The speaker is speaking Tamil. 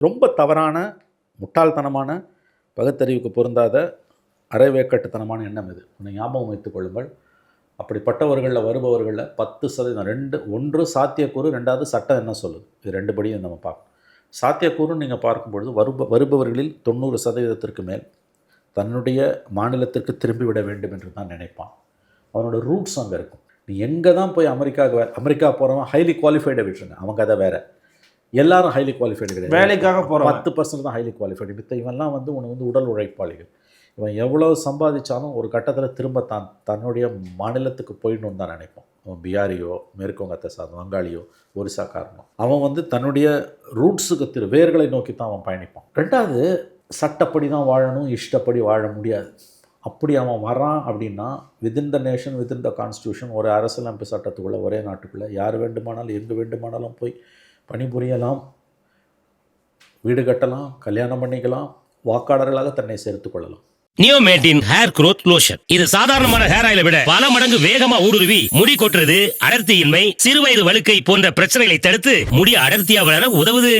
ரொம்ப தவறான, முட்டாள்தனமான, பகுத்தறிவுக்கு பொருந்தாத, அரைவேக்கட்டுத்தனமான எண்ணம் இது. ஒன்று ஞாபகம் வைத்துக் கொள்ளுங்கள். அப்படிப்பட்டவர்களில் வருபவர்களில் 10% ஒன்று சாத்தியக்கூறு, 2வது சட்டம் என்ன சொல்லுது. இது 2 படியும் நம்ம பார்க்கணும். சாத்தியக்கூறுன்னு நீங்கள் பார்க்கும்பொழுது வருபவர்களில் 90%க்கு மேல் தன்னுடைய மாநிலத்திற்கு திரும்பிவிட வேண்டும் என்று தான் நினைப்பான். அவனோட ரூட்ஸ் அங்கே இருக்கும். நீ எங்கே தான் போய் அமெரிக்கா போகிறவன் ஹைலி குவாலிஃபைடை விட்டுருங்க, அவங்க கதை வேறு. எல்லாரும் ஹைலி குவாலிஃபைடு கிடையாது, வேலைக்காக போகிறோம். 10% தான் ஹைலி குவாலிஃபைடு. மித்த இவெல்லாம் உனக்கு உடல் உழைப்பாளிகள். இவன் எவ்வளோ சம்பாதிச்சாலும் ஒரு கட்டத்தில் திரும்ப தன்னுடைய மாநிலத்துக்கு போயிடணுன்னு தான் நினைப்பான். அவன் பிகாரியோ, மேற்கு வங்கத்தை சார்ந்த வங்காளியோ, ஒரிசாக்காரனோ, அவன் தன்னுடைய ரூட்ஸுக்கு வேர்களை நோக்கி தான் அவன் பயணிப்பான். 2வது, சட்டப்படி தான் வாழணும், இஷ்டப்படி வாழ முடியாது. அப்படி அவன் வரான் அப்படின்னா within the nation, within the constitution, ஒரு அரசியலமைப்பு சட்டத்துக்குள்ளே, ஒரே நாட்டுக்குள்ளே யார் வேண்டுமானாலும் எங்கே வேண்டுமானாலும் போய் பணிபுரியலாம், வீடு கட்டலாம், கல்யாணம் பண்ணிக்கலாம், வாக்காளர்களாக தன்னை சேர்த்துக் கொள்ளலாம். நியோமேட்டின் ஹேர் க்ரோத் லோஷன். இது சாதாரணமான ஹேர் ஆயிலை விட பல மடங்கு வேகமா ஊடுருவி முடி கொட்டுறது, அடர்த்தியின்மை, சிறுவயது வழுக்கை போன்ற பிரச்சனைகளை தடுத்து முடி அடர்த்தியா வளர உதவுது.